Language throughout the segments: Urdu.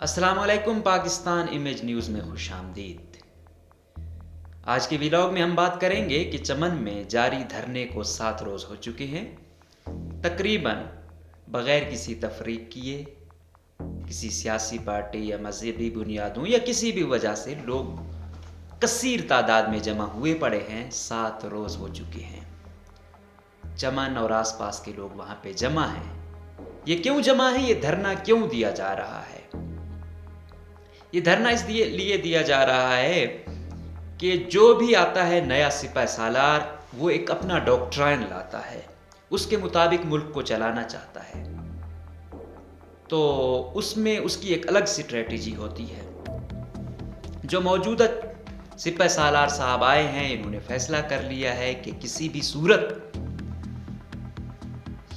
السلام علیکم، پاکستان امیج نیوز میں خوش آمدید۔ آج کے ویلاگ میں ہم بات کریں گے کہ چمن میں جاری دھرنے کو 7 روز ہو چکے ہیں۔ تقریباً بغیر کسی تفریق کیے، کسی سیاسی پارٹی یا مذہبی بنیادوں یا کسی بھی وجہ سے لوگ کثیر تعداد میں جمع ہوئے پڑے ہیں۔ 7 روز ہو چکے ہیں، چمن اور آس پاس کے لوگ وہاں پہ جمع ہیں۔ یہ کیوں جمع ہے؟ یہ دھرنا کیوں دیا جا رہا ہے؟ یہ دھرنا اس لیے دیا جا رہا ہے کہ جو بھی آتا ہے نیا سپہ سالار، وہ ایک اپنا ڈاکٹرائن لاتا ہے، اس کے مطابق ملک کو چلانا چاہتا ہے، تو اس میں اس کی ایک الگ اسٹریٹجی ہوتی ہے۔ جو موجودہ سپہ سالار صاحب آئے ہیں، انہوں نے فیصلہ کر لیا ہے کہ کسی بھی صورت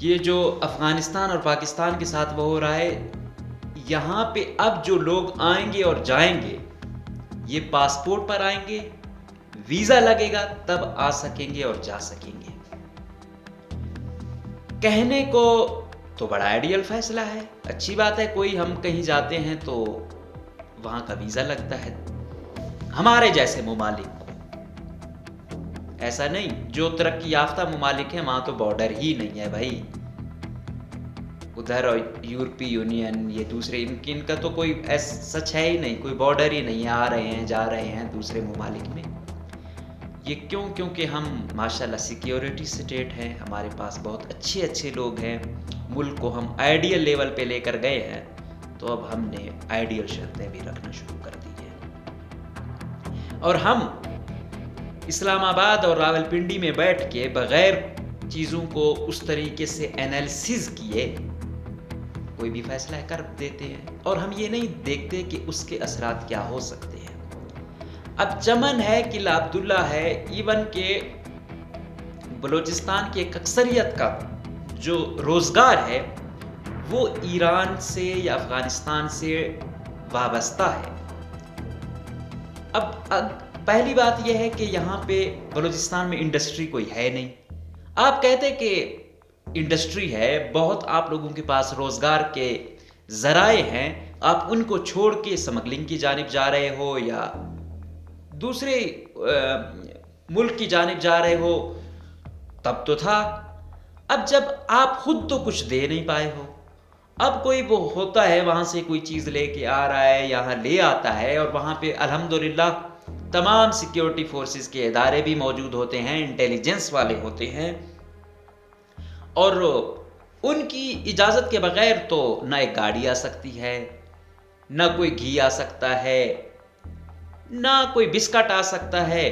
یہ جو افغانستان اور پاکستان کے ساتھ وہ ہو رہا ہے، یہاں پہ اب جو لوگ آئیں گے اور جائیں گے، یہ پاسپورٹ پر آئیں گے، ویزا لگے گا تب آ سکیں گے اور جا سکیں گے۔ کہنے کو تو بڑا آئیڈیل فیصلہ ہے، اچھی بات ہے، کوئی ہم کہیں جاتے ہیں تو وہاں کا ویزا لگتا ہے ہمارے جیسے ممالک کو۔ ایسا نہیں، جو ترقی یافتہ ممالک ہیں وہاں تو بارڈر ہی نہیں ہے بھائی، ادھر یورپی یونین، یہ دوسرے ان کا تو کوئی سچ ہے ہی نہیں، کوئی بارڈر ہی نہیں ہے، آ رہے ہیں جا رہے ہیں دوسرے ممالک میں۔ یہ کیونکہ ہم ماشاءاللہ سیکیورٹی سٹیٹ ہیں، ہمارے پاس بہت اچھے لوگ ہیں، ملک کو ہم آئیڈیل لیول پہ لے کر گئے ہیں، تو اب ہم نے آئیڈیل شرطیں بھی رکھنا شروع کر دی ہیں۔ اور ہم اسلام آباد اور راولپنڈی میں بیٹھ کے بغیر چیزوں کو اس طریقے سے انالیسز کیے کوئی بھی فیصلہ کر دیتے ہیں، اور ہم یہ نہیں دیکھتے کہ اس کے اثرات کیا ہو سکتے ہیں۔ اب چمن ہے، قلعہ عبداللہ ہے، ایون کہ بلوچستان کی ایک اکثریت کا جو روزگار ہے وہ ایران سے یا افغانستان سے وابستہ ہے۔ اب پہلی بات یہ ہے کہ یہاں پہ بلوچستان میں انڈسٹری کوئی ہے نہیں۔ آپ کہتے کہ انڈسٹری ہے، بہت آپ لوگوں کے پاس روزگار کے ذرائع ہیں، آپ ان کو چھوڑ کے اسمگلنگ کی جانب جا رہے ہو یا دوسرے ملک کی جانب جا رہے ہو، تب تو تھا۔ اب جب آپ خود تو کچھ دے نہیں پائے ہو، اب کوئی وہ ہوتا ہے وہاں سے کوئی چیز لے کے آ رہا ہے، یہاں لے آتا ہے، اور وہاں پہ الحمدللہ تمام سیکیورٹی فورسز کے ادارے بھی موجود ہوتے ہیں، انٹیلیجنس والے ہوتے ہیں، اور ان کی اجازت کے بغیر تو نہ ایک گاڑی آ سکتی ہے، نہ کوئی گھی آ سکتا ہے، نہ کوئی بسکٹ آ سکتا ہے،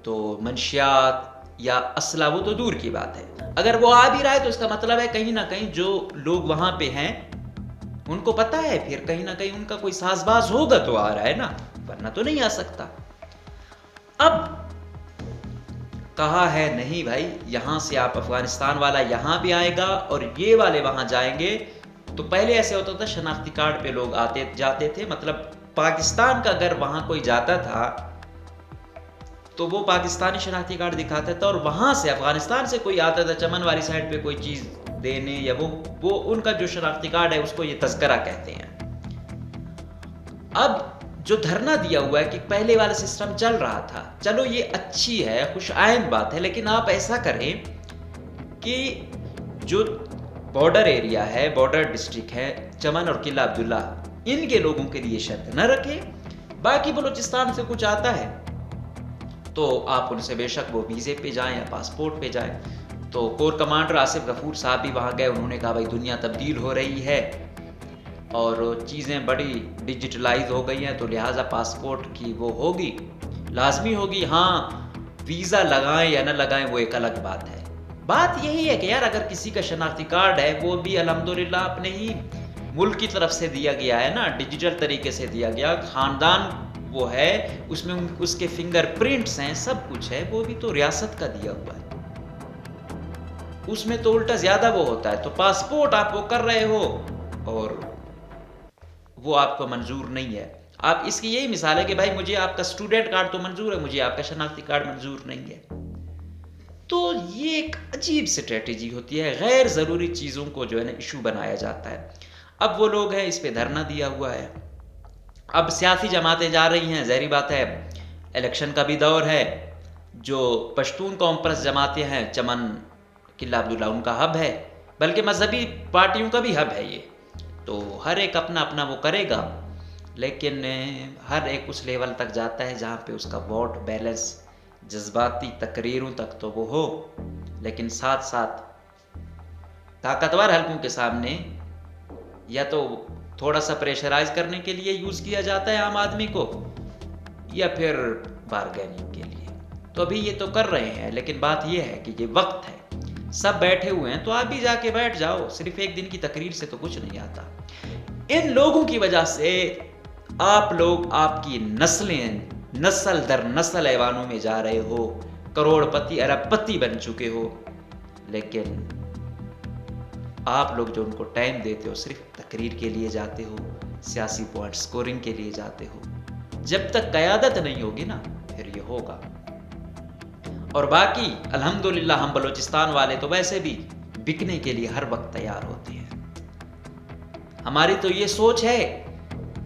تو منشیات یا اسلحہ وہ تو دور کی بات ہے۔ اگر وہ آ بھی رہا ہے تو اس کا مطلب ہے کہیں نہ کہیں جو لوگ وہاں پہ ہیں ان کو پتا ہے، پھر کہیں نہ کہیں ان کا کوئی ساز باز ہوگا تو آ رہا ہے نا، ورنہ تو نہیں آ سکتا۔ اب کہا ہے نہیں بھائی، یہاں سے آپ افغانستان والا یہاں بھی آئے گا اور یہ والے وہاں جائیں گے۔ تو پہلے ایسے ہوتا تھا، شناختی کارڈ پہ لوگ آتے جاتے تھے، مطلب پاکستان کا اگر وہاں کوئی جاتا تھا تو وہ پاکستانی شناختی کارڈ دکھاتا تھا، اور وہاں سے افغانستان سے کوئی آتا تھا چمن والی سائڈ پہ کوئی چیز دینے، یا وہ ان کا جو شناختی کارڈ ہے اس کو یہ تذکرہ کہتے ہیں۔ اب جو دھرنا دیا ہوا ہے کہ پہلے والا سسٹم چل رہا تھا، چلو یہ اچھی ہے، خوش آئند بات ہے، لیکن آپ ایسا کریں کہ جو بارڈر ایریا ہے، بارڈر ڈسٹرکٹ ہے چمن اور قلعہ عبداللہ، ان کے لوگوں کے لیے شرط نہ رکھیں۔ باقی بلوچستان سے کچھ آتا ہے تو آپ ان سے بے شک وہ ویزے پہ جائیں یا پاسپورٹ پہ جائیں۔ تو کور کمانڈر آصف غفور صاحب بھی وہاں گئے، انہوں نے کہا بھائی دنیا تبدیل ہو رہی ہے اور چیزیں بڑی ڈیجیٹلائز ہو گئی ہیں، تو لہٰذا پاسپورٹ کی وہ ہوگی، لازمی ہوگی۔ ہاں، ویزا لگائیں یا نہ لگائیں وہ ایک الگ بات ہے۔ بات یہی ہے کہ یار اگر کسی کا شناختی کارڈ ہے، وہ بھی الحمدللہ اپنے ہی ملک کی طرف سے دیا گیا ہے نا، ڈیجیٹل طریقے سے دیا گیا، خاندان وہ ہے، اس میں اس کے فنگر پرنٹس ہیں، سب کچھ ہے، وہ بھی تو ریاست کا دیا ہوا ہے۔ اس میں تو الٹا زیادہ وہ ہوتا ہے۔ تو پاسپورٹ آپ وہ کر رہے ہو اور وہ آپ کو منظور نہیں ہے۔ آپ اس کی یہی مثال ہے کہ بھائی مجھے آپ کا اسٹوڈنٹ کارڈ تو منظور ہے، مجھے آپ کا شناختی کارڈ منظور نہیں ہے۔ تو یہ ایک عجیب اسٹریٹجی ہوتی ہے، غیر ضروری چیزوں کو جو ہے نا ایشو بنایا جاتا ہے۔ اب وہ لوگ ہیں اس پہ دھرنا دیا ہوا ہے. اب سیاسی جماعتیں جا رہی ہیں، ظاہری بات ہے الیکشن کا بھی دور ہے. جو پشتون کانفرنس جماعتیں ہیں، چمن قلعہ عبداللہ ان کا ہب ہے، بلکہ مذہبی پارٹیوں کا بھی ہب ہے یہ. تو ہر ایک اپنا اپنا وہ کرے گا، لیکن ہر ایک اس لیول تک جاتا ہے جہاں پہ اس کا ووٹ بیلنس جذباتی تقریروں تک تو وہ ہو، لیکن ساتھ ساتھ طاقتور حلقوں کے سامنے یا تو تھوڑا سا پریشرائز کرنے کے لیے یوز کیا جاتا ہے عام آدمی کو، یا پھر بارگیننگ کے لیے. تو ابھی یہ تو کر رہے ہیں، لیکن بات یہ ہے کہ یہ وقت ہے، سب بیٹھے ہوئے ہیں تو آپ بھی جا کے بیٹھ جاؤ. صرف ایک دن کی تقریر سے تو کچھ نہیں آتا. ان لوگوں کی وجہ سے آپ لوگ، آپ کی نسلیں نسل در نسل ایوانوں میں جا رہے ہو، کروڑ پتی ارب پتی بن چکے ہو، لیکن آپ لوگ جو ان کو ٹائم دیتے ہو صرف تقریر کے لیے جاتے ہو، سیاسی پوائنٹ سکورنگ کے لیے جاتے ہو. جب تک قیادت نہیں ہوگی نا پھر یہ ہوگا. اور باقی الحمدللہ ہم بلوچستان والے تو ویسے بھی بکنے کے لیے ہر وقت تیار ہوتے ہیں. ہماری تو یہ سوچ ہے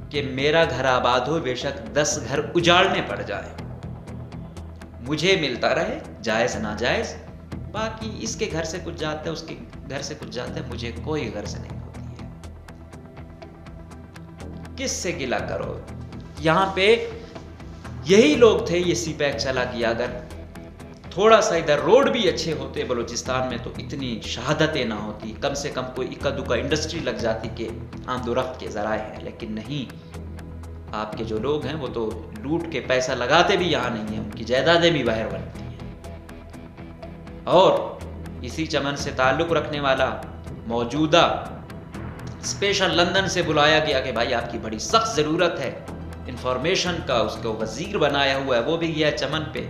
کہ میرا گھر آباد ہو، بے شک 10 گھر اجاڑنے پڑ جائے، مجھے ملتا رہے، جائز ناجائز. باقی اس کے گھر سے کچھ جاتا ہے، اس کے گھر سے کچھ جاتا ہے، مجھے کوئی غرض نہیں ہوتی ہے. کس سے گلہ کرو؟ یہاں پہ یہی لوگ تھے. یہ سی پیک چلا گیا، اگر تھوڑا سا ادھر روڈ بھی اچھے ہوتے بلوچستان میں تو اتنی شہادتیں نہ ہوتی. کم سے کم کوئی اکا دکا انڈسٹری لگ جاتی کہ آمد و رفت کے ذرائع ہیں، لیکن نہیں. آپ کے جو لوگ ہیں وہ تو لوٹ کے پیسہ لگاتے بھی یہاں نہیں ہیں، ان کی جائیدادیں بھی باہر بنتی ہیں. اور اسی چمن سے تعلق رکھنے والا موجودہ اسپیشل لندن سے بلایا گیا کہ بھائی آپ کی بڑی سخت ضرورت ہے انفارمیشن کا، اس کو وزیر بنایا ہوا ہے، وہ بھی گیا چمن پہ،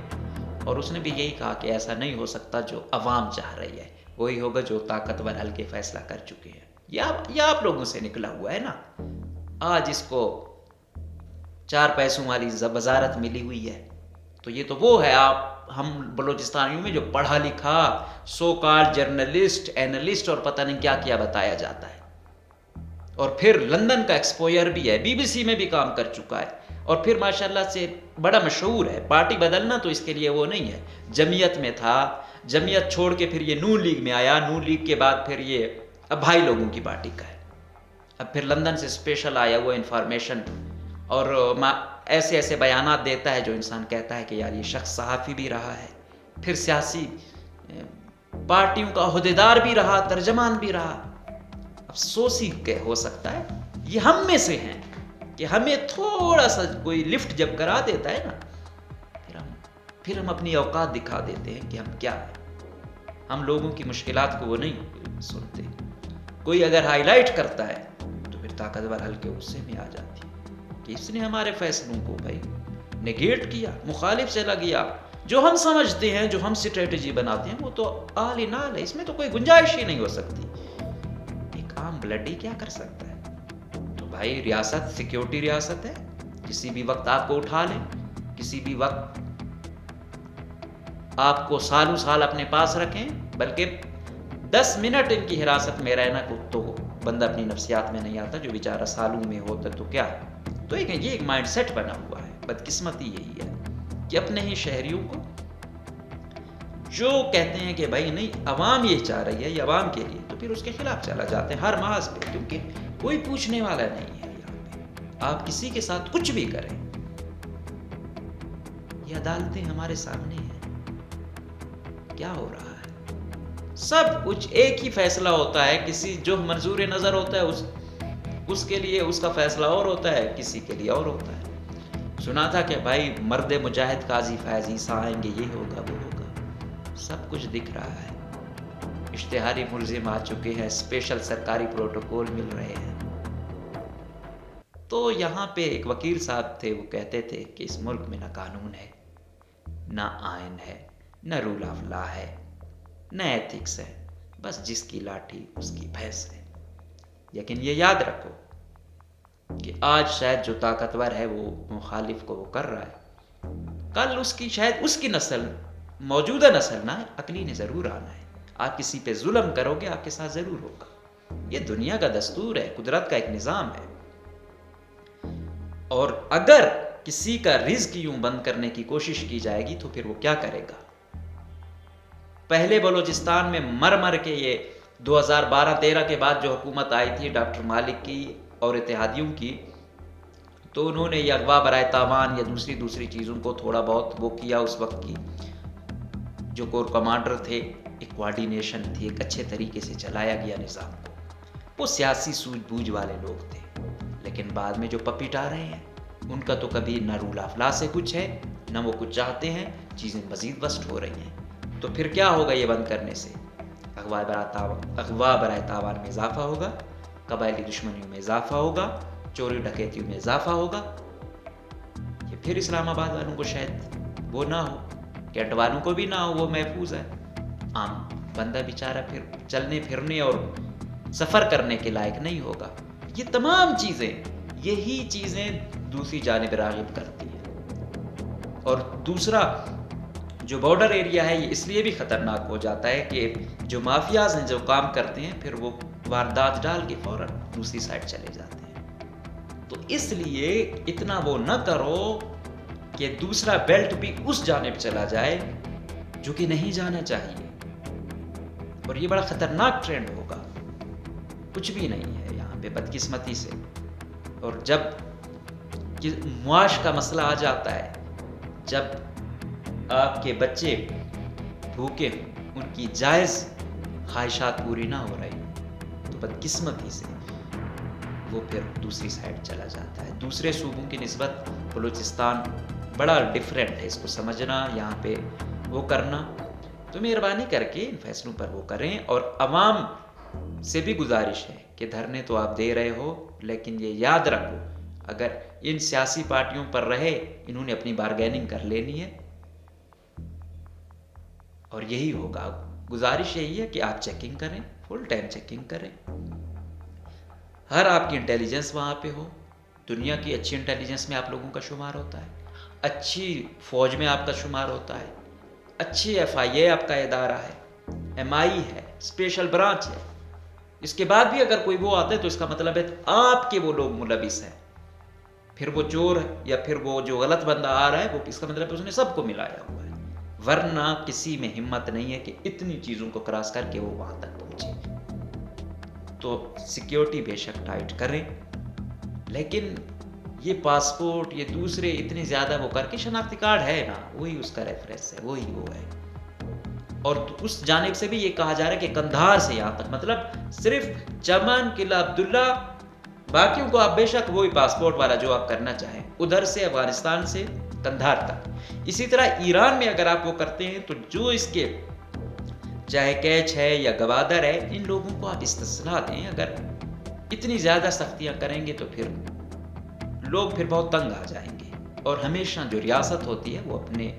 اور اس نے بھی یہی کہا کہ ایسا نہیں ہو سکتا جو عوام چاہ رہی ہے، وہی ہوگا جو طاقتور حلقے فیصلہ کر چکے ہیں. یہ آپ لوگوں سے نکلا ہوا ہے نا. آج اس کو 4 پیسوں والی وزارت ملی ہوئی ہے، تو یہ تو وہ ہے آپ ہم بلوچستانیوں میں جو پڑھا لکھا سو کال جرنلسٹ اینالسٹ اور پتہ نہیں کیا کیا بتایا جاتا ہے. اور پھر لندن کا ایکسپوئر بھی ہے، BBC میں بھی کام کر چکا ہے، اور پھر ماشاءاللہ سے بڑا مشہور ہے. پارٹی بدلنا تو اس کے لیے وہ نہیں ہے. جمعیت میں تھا، جمعیت چھوڑ کے پھر یہ نون لیگ میں آیا، نون لیگ کے بعد پھر یہ اب بھائی لوگوں کی پارٹی کا ہے. اب پھر لندن سے اسپیشل آیا وہ انفارمیشن، اور ایسے ایسے بیانات دیتا ہے جو انسان کہتا ہے کہ یار یہ شخص صحافی بھی رہا ہے، پھر سیاسی پارٹیوں کا عہدیدار بھی رہا، ترجمان بھی رہا. افسوس ہی کہ ہو سکتا ہے یہ ہم میں سے ہیں کہ ہمیں تھوڑا سا کوئی لفٹ جب کرا دیتا ہے نا پھر ہم اپنی اوقات دکھا دیتے ہیں کہ ہم کیا ہیں. ہم لوگوں کی مشکلات کو وہ نہیں سنتے. کوئی اگر ہائی لائٹ کرتا ہے تو پھر طاقتور حلقے غصے میں آ جاتی کہ اس نے ہمارے فیصلوں کو بھائی نیگیٹ کیا، مخالف چلا گیا. جو ہم سمجھتے ہیں، جو ہم اسٹریٹجی بناتے ہیں وہ تو آل ان آل ہے، اس میں تو کوئی گنجائش ہی نہیں ہو سکتی. ایک عام بلڈی کیا کر سکتا ہے؟ تو بھائی ریاست سیکیورٹی ریاست ہے، کسی بھی وقت آپ کو اٹھا لیں، کسی بھی وقت آپ کو سالوں سال اپنے پاس رکھیں، بلکہ 10 منٹ ان کی حراست میں رہنا کو تو بندہ اپنی نفسیات میں نہیں آتا. جو بیچارہ سالوں میں ہوتا تو کیا ہے. تو یہ ایک مائنڈ سیٹ بنا ہوا ہے. بدقسمتی یہی ہے کہ اپنے ہی شہریوں کو جو کہتے ہیں کہ بھائی نہیں عوام یہ چاہ رہی ہے، یہ عوام کے لیے، تو پھر اس کے خلاف چلا جاتے ہیں ہر محاذ پہ، کیونکہ کوئی پوچھنے والا نہیں ہے. یہاں پہ آپ کسی کے ساتھ کچھ بھی کریں، یہ عدالتیں ہمارے سامنے ہیں. کیا ہو رہا ہے؟ سب کچھ ایک ہی فیصلہ ہوتا ہے. کسی جو منظور نظر ہوتا ہے اس کے لیے اس کا فیصلہ اور ہوتا ہے، کسی کے لیے اور ہوتا ہے. سنا تھا کہ بھائی مرد مجاہد قاضی فیض عیسیٰ آئیں گے، یہ ہوگا وہ ہوگا. سب کچھ دکھ رہا ہے. اشتہاری ملزم آ چکے ہیں، اسپیشل سرکاری پروٹوکول مل رہے ہیں. تو یہاں پہ ایک وکیل صاحب تھے، وہ کہتے تھے کہ اس ملک میں نہ قانون ہے، نہ آئین ہے، نہ رول آف لا ہے، نہ ایتھکس ہے، بس جس کی لاٹھی اس کی بھینس ہے. لیکن یہ یاد رکھو کہ آج شاید جو طاقتور ہے وہ مخالف کو وہ کر رہا ہے، کل اس کی شاید اس کی نسل، موجودہ نسل نہ عقلی نے ضرور آنا ہے. آپ کسی پہ ظلم کرو گے آپ کے ساتھ ضرور ہوگا. یہ دنیا کا دستور ہے، قدرت کا ایک نظام ہے. اور اگر کسی کا رزق یوں بند کرنے کی کوشش کی جائے گی تو پھر وہ کیا کرے گا؟ پہلے بلوچستان میں مر کے یہ 2012-13 کے بعد جو حکومت آئی تھی ڈاکٹر مالک کی اور اتحادیوں کی، تو انہوں نے یہ اغوا برائے تاوان یا دوسری چیزوں کو تھوڑا بہت وہ کیا. اس وقت کی جو کور کمانڈر تھے، ایک کوارڈینیشن تھی، ایک اچھے طریقے سے چلایا گیا نظام کو. وہ سیاسی سوجھ بوجھ والے لوگ تھے، لیکن بعد میں جو پپیٹا رہے ہیں ان کا تو کبھی نہ رول آف لا سے کچھ ہے، نہ وہ کچھ چاہتے ہیں. چیزیں مزید ورسٹ ہو رہی ہیں. تو پھر کیا ہوگا یہ بند کرنے سے؟ اغوا برائے تاوان میں اضافہ ہوگا، قبائلی دشمنیوں میں اضافہ ہوگا، چوری ڈکیتیوں میں اضافہ ہوگا. یہ پھر اسلام آباد والوں کو شاید وہ نہ ہو، کینٹ والوں کو بھی نہ ہو، وہ محفوظ ہے. عام بندہ بیچارہ پھر چلنے پھرنے اور سفر کرنے کے لائق نہیں ہوگا. یہ تمام چیزیں، یہی چیزیں دوسری جانب راغب کرتی ہیں. اور دوسرا جو بارڈر ایریا ہے یہ اس لیے بھی خطرناک ہو جاتا ہے کہ جو مافیاز ہیں جو کام کرتے ہیں پھر وہ واردات ڈال کے فوراً دوسری سائڈ چلے جاتے ہیں. تو اس لیے اتنا وہ نہ کرو کہ دوسرا بیلٹ بھی اس جانب چلا جائے جو کہ نہیں جانا چاہیے. اور یہ بڑا خطرناک ٹرینڈ ہوگا. کچھ بھی نہیں ہے یہاں پہ بدقسمتی سے. اور جب معاش کا مسئلہ آ جاتا ہے، جب آپ کے بچے بھوکے ان کی جائز خواہشات پوری نہ ہو رہی تو بدقسمتی سے وہ پھر دوسری سائڈ چلا جاتا ہے. دوسرے صوبوں کی نسبت بلوچستان بڑا ڈیفرنٹ ہے، اس کو سمجھنا، یہاں پہ وہ کرنا. تو مہربانی کر کے ان فیصلوں پر وہ کریں. اور عوام سے بھی گزارش ہے کہ دھرنے تو آپ دے رہے ہو، لیکن یہ یاد رکھو اگر ان سیاسی پارٹیوں پر رہے انہوں نے اپنی بارگیننگ کر لینی ہے. اور یہی ہوگا. گزارش یہی ہے کہ آپ چیکنگ کریں، فل ٹائم چیکنگ کریں. ہر آپ کی انٹیلیجنس وہاں پہ ہو. دنیا کی اچھی انٹیلیجنس میں آپ لوگوں کا شمار ہوتا ہے، اچھی فوج میں آپ کا شمار ہوتا ہے، اچھی FIA آپ کا ادارہ ہے، MI ہے، اسپیشل برانچ ہے. اس کے بعد بھی اگر کوئی وہ آتا ہے تو اس کا مطلب ہے آپ کے وہ لوگ ملوث ہیں. پھر وہ چور ہے یا پھر وہ جو غلط بندہ آ رہا ہے وہ اس کا مطلب ہے اس نے سب کو ملایا ہوا ہے. ورنہ کسی میں ہمت نہیں ہے کہ اتنی چیزوں کو کراس کر کے وہ وہاں تک پہنچے. تو سیکیورٹی بے شک ٹائٹ کریں، لیکن یہ پاسپورٹ یہ دوسرے اتنے زیادہ وہ کر کے شناختی کارڈ ہے نا، وہی اس کا ریفرنس ہے، وہی وہ ہے. اور اس جانب سے بھی یہ کہا جا رہا ہے کہ قندھار سے یہاں تک، مطلب صرف چمن، قلعہ عبداللہ، باقیوں کو آپ بے شک وہی پاسپورٹ والا جو آپ کرنا چاہیں، ادھر سے افغانستان سے قندھار تک. اسی طرح ایران میں اگر آپ وہ کرتے ہیں تو جو اس کے چاہے کیچ ہے یا گوادر ہے ان لوگوں کو آپ استثناء دیں. اگر اتنی زیادہ سختیاں کریں گے تو پھر لوگ پھر بہت تنگ آ جائیں گے. اور ہمیشہ جو ریاست ہوتی ہے وہ اپنے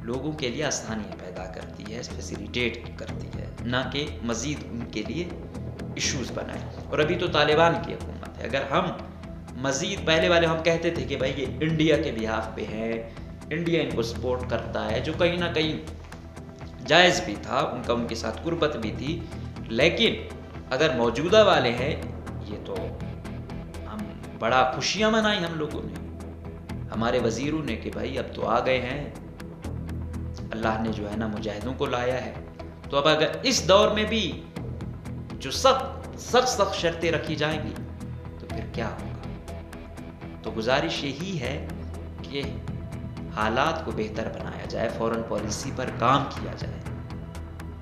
لوگوں کے لیے آسانیاں پیدا کرتی ہے، فیسیلیٹیٹ کرتی ہے، نہ کہ مزید ان کے لیے ایشوز بنائے. اور ابھی تو طالبان کی حکومت ہے. اگر ہم مزید پہلے والے ہم کہتے تھے کہ بھائی یہ انڈیا کے بیہاف پہ ہیں، انڈیا ان کو سپورٹ کرتا ہے، جو کہیں نہ کہیں جائز بھی تھا، ان کے ساتھ قربت بھی تھی. لیکن اگر موجودہ والے ہیں یہ تو ہم بڑا خوشیاں منائی ہم لوگوں نے، ہمارے وزیروں نے کہ بھائی اب تو آ گئے ہیں، اللہ نے جو ہے نا مجاہدوں کو لایا ہے. تو اب اگر اس دور میں بھی جو سخت شرطیں رکھی جائیں گی تو پھر کیا ہوگا. تو گزارش یہی ہے کہ حالات کو بہتر بنایا جائے، فورن پالیسی پر کام کیا جائے.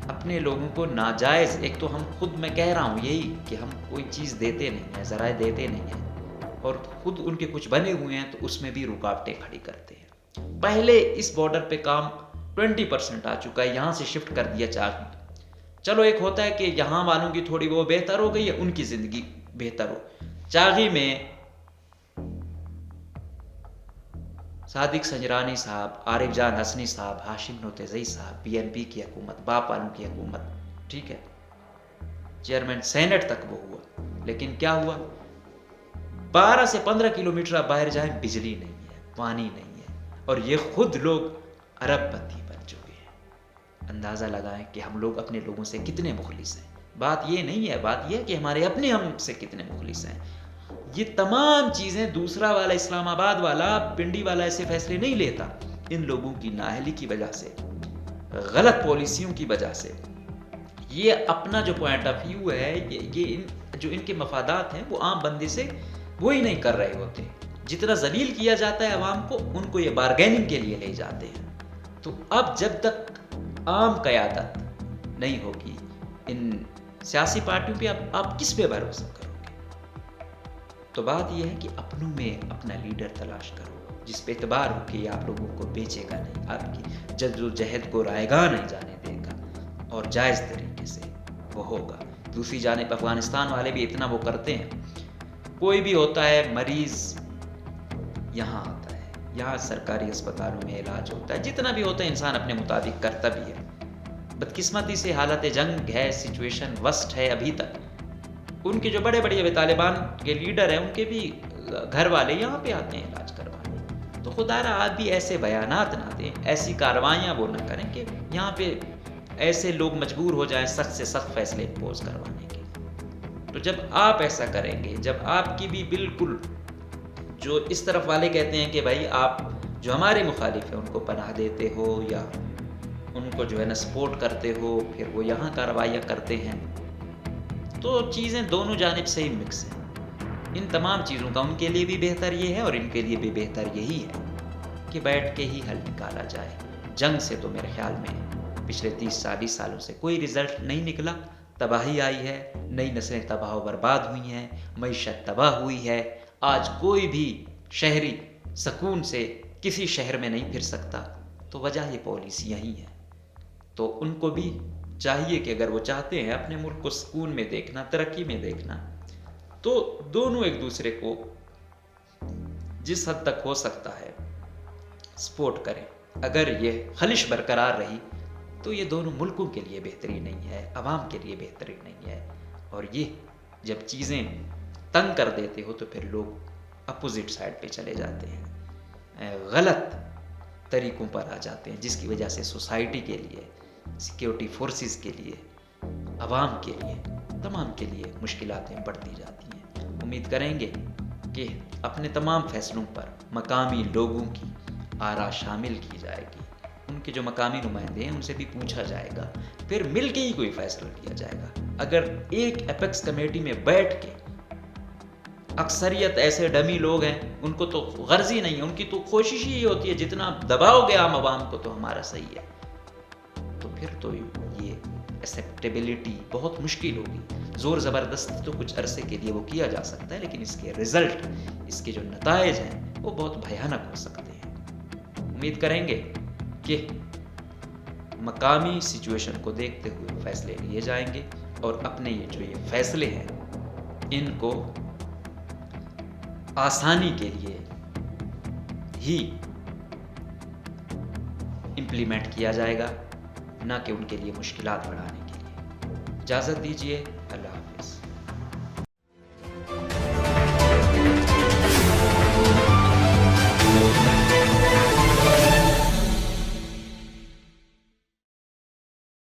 اپنے لوگوں کو ناجائز، ایک تو ہم خود میں کہہ رہا ہوں یہی کہ ہم کوئی چیز دیتے نہیں ہیں، ذرائع دیتے نہیں ہیں، اور خود ان کے کچھ بنے ہوئے ہیں تو اس میں بھی رکاوٹیں کھڑی کرتے ہیں. پہلے اس بارڈر پہ کام 20% آ چکا ہے، یہاں سے شفٹ کر دیا چاہیے. چلو ایک ہوتا ہے کہ یہاں والوں کی تھوڑی وہ بہتر ہو گئی ہے، ان کی زندگی بہتر ہو. چاغی میں صادق سنجرانی صاحب، عارف جان حسنی صاحب، ہاشم نوتیزئی صاحب، PNP کی حکومت، باپ والوں کی حکومت، ٹھیک ہے، چیئرمین سینٹ تک وہ ہوا. لیکن کیا ہوا؟ 12 سے 15 کلومیٹر آپ باہر جائیں بجلی نہیں ہے، پانی نہیں ہے، اور یہ خود لوگ ارب پتی بن چکے ہیں. اندازہ لگائیں کہ ہم لوگ اپنے لوگوں سے کتنے مخلص ہیں. بات یہ نہیں ہے، بات یہ ہے کہ ہمارے اپنے ہم سے کتنے مخلص ہیں. یہ تمام چیزیں دوسرا والا اسلام آباد والا پنڈی والا ایسے فیصلے نہیں لیتا. ان لوگوں کی نااہلی کی وجہ سے، غلط پالیسیوں کی وجہ سے، یہ اپنا جو پوائنٹ آف ویو ہے، یہ جو ان کے مفادات ہیں وہ عام بندے سے وہی نہیں کر رہے ہوتے. جتنا ذلیل کیا جاتا ہے عوام کو، ان کو یہ بارگیننگ کے لیے لے جاتے ہیں. تو اب جب تک عام قیادت نہیں ہوگی ان سیاسی پارٹیوں پہ، آپ کس پہ بھروسہ کرو گے؟ تو بات یہ ہے کہ اپنوں میں اپنا لیڈر تلاش کرو جس پہ اعتبار ہو کہ آپ لوگوں کو بیچے گا نہیں، آپ کی جد و جہد کو رائیگاں نہیں جانے دے گا، اور جائز طریقے سے وہ ہوگا. دوسری جانب افغانستان والے بھی اتنا وہ کرتے ہیں. کوئی بھی ہوتا ہے مریض یہاں آتا ہے، یہاں سرکاری اسپتالوں میں علاج ہوتا ہے، جتنا بھی ہوتا ہے انسان اپنے مطابق کرتا بھی ہے. بدقسمتی سے حالت جنگ ہے، سچویشن ورسٹ ہے ابھی تک. ان کے جو بڑے بڑے طالبان کے لیڈر ہیں، ان کے بھی گھر والے یہاں پہ آتے ہیں علاج کروانے. تو خدا را آپ بھی ایسے بیانات نہ دیں، ایسی کاروائیاں وہ نہ کریں کہ یہاں پہ ایسے لوگ مجبور ہو جائیں سخت سے سخت فیصلے امپوز کروانے کے. تو جب آپ ایسا کریں گے، جب آپ کی بھی بالکل جو اس طرف والے کہتے ہیں کہ بھائی آپ جو ہمارے مخالف ہیں ان کو پناہ دیتے ہو یا ان کو جو ہے نا سپورٹ کرتے ہو، پھر وہ یہاں کارروائیاں کرتے ہیں، تو چیزیں دونوں جانب سے ہی مکس ہیں. ان تمام چیزوں کا ان کے لیے بھی بہتر یہ ہے اور ان کے لیے بھی بہتر یہی ہے کہ بیٹھ کے ہی حل نکالا جائے. جنگ سے تو میرے خیال میں پچھلے 30-40 سالوں سے کوئی رزلٹ نہیں نکلا. تباہی آئی ہے، نئی نسلیں تباہ و برباد ہوئی ہیں، معیشت تباہ ہوئی ہے. آج کوئی بھی شہری سکون سے کسی شہر میں نہیں پھر سکتا. تو وجہ یہ پالیسی یہی ہے. تو ان کو بھی چاہیے کہ اگر وہ چاہتے ہیں اپنے ملک کو سکون میں دیکھنا، ترقی میں دیکھنا، تو دونوں ایک دوسرے کو جس حد تک ہو سکتا ہے سپورٹ کریں. اگر یہ خلش برقرار رہی تو یہ دونوں ملکوں کے لیے بہتری نہیں ہے، عوام کے لیے بہتری نہیں ہے. اور یہ جب چیزیں تنگ کر دیتے ہو تو پھر لوگ اپوزٹ سائڈ پہ چلے جاتے ہیں، غلط طریقوں پر آ جاتے ہیں، جس کی وجہ سے سوسائٹی کے لیے، سیکیورٹی فورسز کے لیے، عوام کے لیے، تمام کے لیے مشکلاتیں بڑھتی جاتی ہیں. امید کریں گے کہ اپنے تمام فیصلوں پر مقامی لوگوں کی آرا شامل کی جائے گی. ان کے جو مقامی نمائندے ہیں ان سے بھی پوچھا جائے گا، پھر مل کے ہی کوئی فیصلہ کیا جائے گا. اگر ایک ایپیکس کمیٹی میں بیٹھ کے اکثریت ایسے ڈمی لوگ ہیں، ان کو تو غرض ہی نہیں ہے، ان کی تو کوشش ہی یہ ہوتی ہے جتنا دباؤ گے عام عوام کو تو ہمارا صحیح ہے، تو پھر تو یہ ایکسیپٹیبلٹی بہت مشکل ہوگی. زور زبردست تو کچھ عرصے کے لیے وہ کیا جا سکتا ہے، لیکن اس کے رزلٹ، اس کے جو نتائج ہیں وہ بہت بھیانک ہو سکتے ہیں. امید کریں گے کہ مقامی سچویشن کو دیکھتے ہوئے فیصلے لیے جائیں گے اور اپنے یہ فیصلے ہیں ان کو آسانی کے لیے ہی امپلیمنٹ کیا جائے گا، نہ کہ ان کے لیے مشکلات بڑھانے کے لیے. اجازت دیجیے.